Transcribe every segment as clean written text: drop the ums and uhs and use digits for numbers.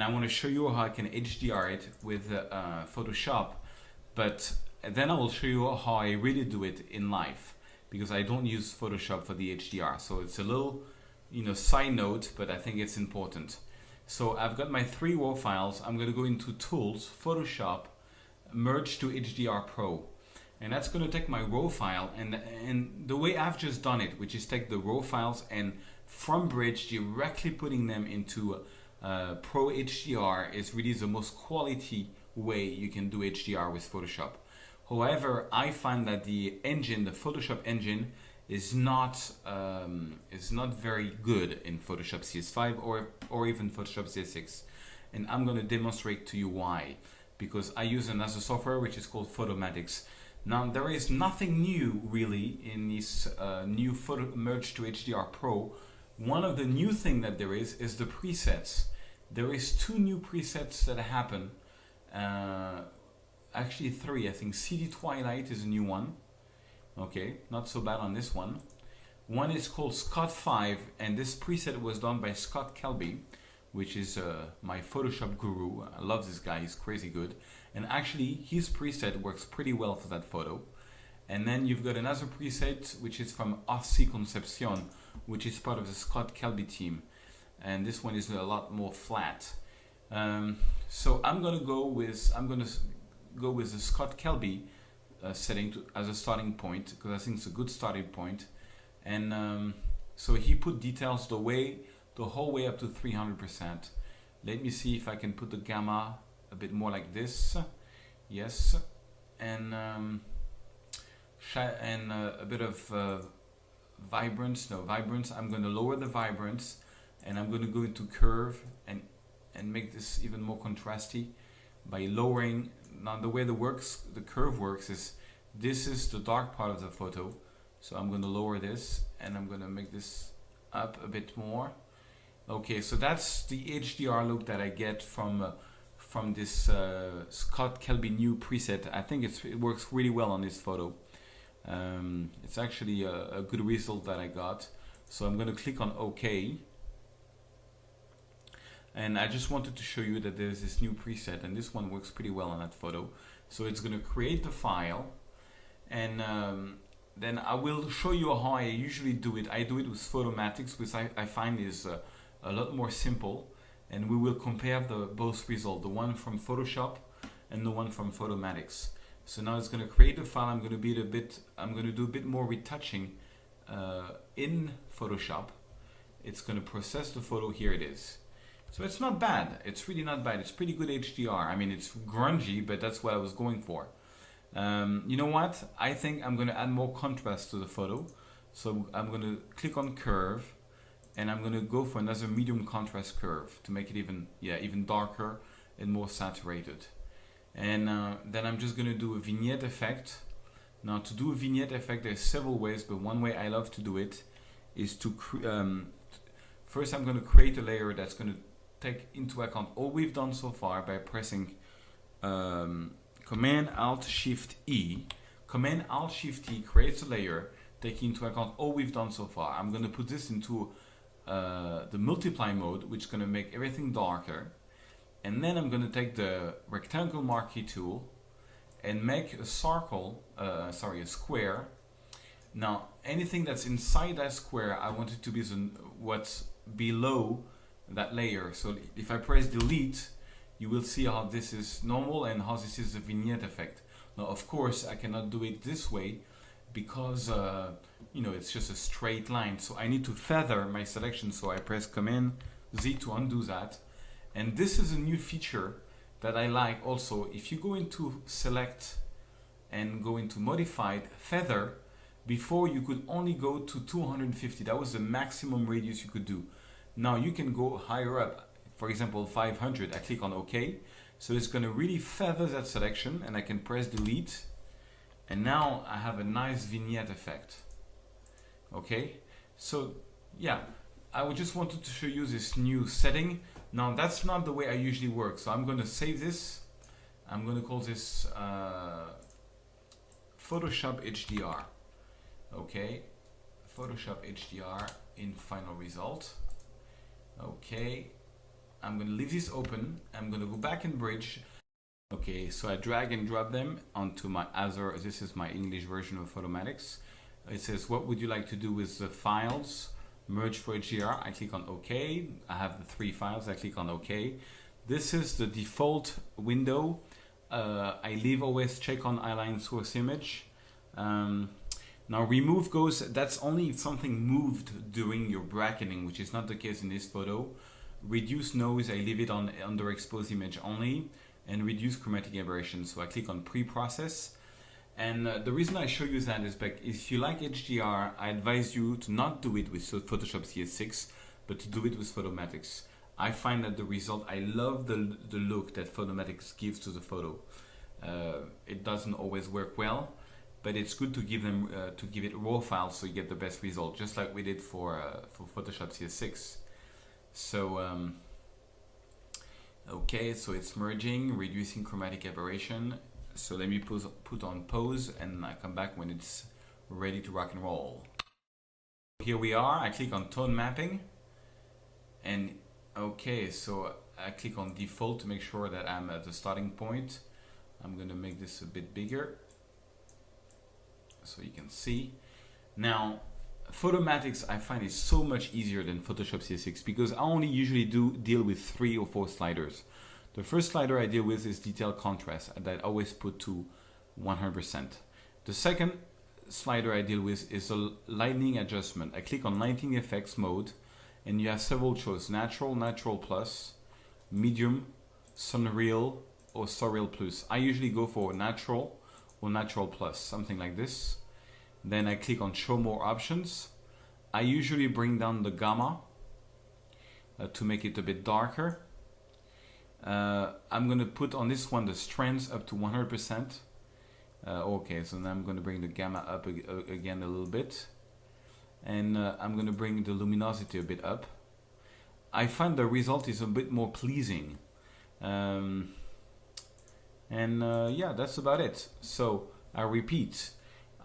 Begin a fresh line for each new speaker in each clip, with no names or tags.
and I want to show you how I can HDR it with Photoshop, but then I will show you how I really do it in life, because I don't use Photoshop for the HDR. So it's a little, side note, but I think it's important. So I've got my 3 RAW files. I'm going to go into Tools, Photoshop, Merge to HDR Pro. And that's going to take my RAW file, and the way I've just done it, which is take the RAW files and from Bridge directly putting them into Pro HDR, is really the most quality way you can do HDR with Photoshop. However, I find that the engine, the Photoshop engine, is not very good in Photoshop CS5 or even Photoshop CS6, and I'm going to demonstrate to you why. Because I use another software which is called Photomatics. Now there is nothing new really in this new Merge to HDR Pro. One of the new things that there is the presets. There is 2 new presets that happen. Actually 3, I think. City Twilight is a new one. Okay, not so bad on this one. One is called Scott 5, and this preset was done by Scott Kelby, which is my Photoshop guru. I love this guy, he's crazy good. And actually, his preset works pretty well for that photo. And then you've got another preset, which is from RC Concepcion, which is part of the Scott Kelby team. And this one is a lot more flat. So I'm gonna go with the Scott Kelby setting as a starting point, because I think it's a good starting point. And so he put details the whole way up to 300%. Let me see if I can put the gamma a bit more like this. Yes, and a bit of vibrance. No, vibrance. I'm going to lower the vibrance, and I'm going to go into curve and make this even more contrasty by lowering. Now the way the curve works is this is the dark part of the photo, so I'm going to lower this and I'm going to make this up a bit more. Okay, so that's the HDR look that I get from this Scott Kelby new preset. I think it works really well on this photo. It's actually a good result that I got. So I'm going to click on OK. And I just wanted to show you that there's this new preset, and this one works pretty well on that photo. So it's going to create the file, and then I will show you how I usually do it. I do it with Photomatics, which I find is a lot more simple, and we will compare both results, the one from Photoshop and the one from Photomatics. So now it's going to create a file. I'm going to do a bit more retouching in Photoshop. It's going to process the photo. Here it is. So it's not bad. It's really not bad. It's pretty good HDR. I mean, it's grungy, but that's what I was going for. You know what? I think I'm going to add more contrast to the photo. So I'm going to click on Curve, and I'm going to go for another medium contrast curve to make it even darker and more saturated. And then I'm just going to do a vignette effect. Now to do a vignette effect, there's several ways, but one way I love to do it is to first I'm going to create a layer that's going to take into account all we've done so far by pressing Command Alt Shift E. Command Alt Shift E creates a layer taking into account all we've done so far. I'm going to put this into the multiply mode, which is going to make everything darker. And then I'm going to take the rectangle marquee tool and make a a square. Now anything that's inside that square, I want it to be what's below that layer. So if I press delete, you will see how this is normal and how this is a vignette effect. Now of course I cannot do it this way because it's just a straight line, so I need to feather my selection. So I press Command Z to undo that. And this is a new feature that I like also. If you go into select and go into modified feather, before you could only go to 250. That was the maximum radius you could do. Now you can go higher up, for example 500. I click on OK. So it's going to really feather that selection, and I can press delete, and now I have a nice vignette effect. Okay, so yeah, I just wanted to show you this new setting. Now that's not the way I usually work, so I'm going to save this. I'm going to call this Photoshop HDR. Okay, Photoshop HDR in final result. Okay, I'm going to leave this open. I'm going to go back in Bridge. Okay, so I drag and drop them onto my other, this is my English version of Photomatix. It says, what would you like to do with the files? Merge for HDR, I click on OK. I have the 3 files, I click on OK. This is the default window. I leave always check on align source image. Now remove goes, that's only if something moved during your bracketing, which is not the case in this photo. Reduce noise, I leave it on underexposed image only. And reduce chromatic aberration, so I click on pre-process. And the reason I show you that is because if you like HDR, I advise you to not do it with Photoshop CS6, but to do it with Photomatix. I find that the result, I love the look that Photomatix gives to the photo. It doesn't always work well, but it's good to give them to give it raw files so you get the best result, just like we did for Photoshop CS6. So okay, so it's merging, reducing chromatic aberration. So let me put on pause and I come back when it's ready to rock and roll. Here we are, I click on tone mapping and okay, so I click on default to make sure that I'm at the starting point. I'm going to make this a bit bigger so you can see. Now, Photomatix I find is so much easier than Photoshop CS6 because I only usually deal with 3 or 4 sliders. The first slider I deal with is detail contrast that I always put to 100%. The second slider I deal with is a lighting adjustment. I click on lighting effects mode and you have several choices: natural, natural plus, medium, sunreal or surreal plus. I usually go for natural or natural plus, something like this. Then I click on show more options. I usually bring down the gamma to make it a bit darker. I'm going to put on this one the strength up to 100%. Okay, so now I'm going to bring the gamma up again a little bit. And I'm going to bring the luminosity a bit up. I find the result is a bit more pleasing. Yeah, that's about it. So I repeat.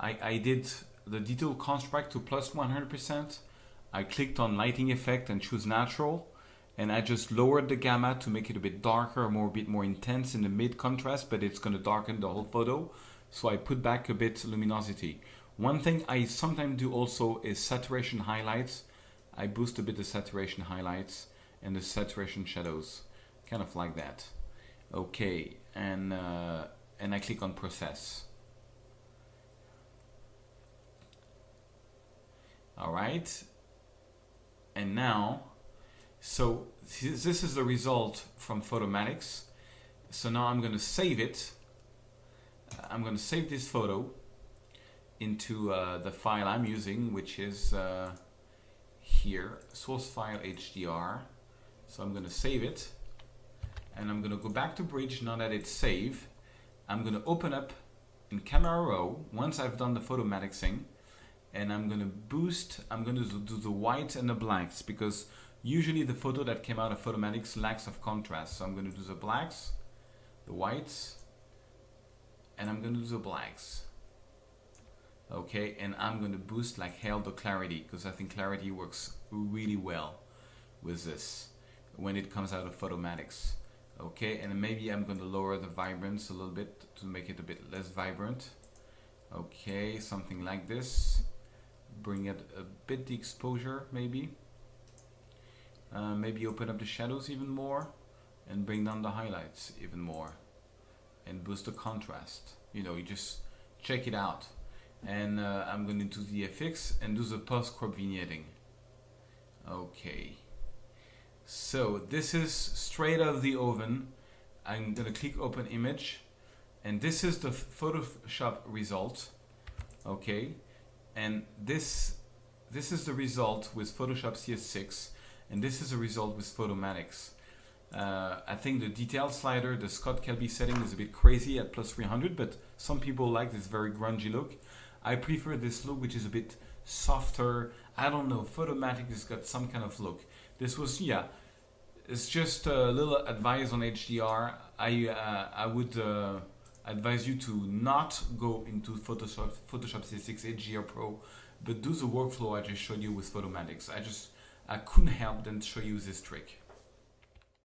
I did the detail contrast to plus 100%. I clicked on lighting effect and choose natural. And I just lowered the gamma to make it a bit darker, a bit more intense in the mid contrast, but it's going to darken the whole photo. So I put back a bit luminosity. One thing I sometimes do also is saturation highlights. I boost a bit the saturation highlights and the saturation shadows, kind of like that. Okay, and I click on process. All right, and now, so this is the result from Photomatix. So now I'm going to save it. I'm going to save this photo into the file I'm using, which is here, source file HDR. So I'm going to save it, and I'm going to go back to Bridge now that it's saved. I'm going to open up in Camera Raw once I've done the Photomatixing. And I'm going to boost, I'm going to do the whites and the blacks because usually the photo that came out of Photomatix lacks of contrast. So I'm going to do the blacks, the whites, and I'm going to do the blacks. Okay, and I'm going to boost like hell the clarity because I think clarity works really well with this when it comes out of Photomatix. Okay, and maybe I'm going to lower the vibrance a little bit to make it a bit less vibrant. Okay, something like this. Bring it a bit the exposure maybe. Maybe open up the shadows even more and bring down the highlights even more and boost the contrast. You know, you just check it out. And I'm going to do the FX and do the post-crop vignetting. Okay. So this is straight out of the oven. I'm going to click open image. And this is the Photoshop result. Okay. And this is the result with Photoshop CS6. And this is the result with Photomatix. I think the detail slider, the Scott Kelby setting is a bit crazy at plus 300, but some people like this very grungy look. I prefer this look, which is a bit softer. I don't know, Photomatix has got some kind of look. This was, yeah, it's just a little advice on HDR. I would advise you to not go into Photoshop CS6 HDR Pro, but do the workflow I just showed you with Photomatix. I couldn't help but show you this trick.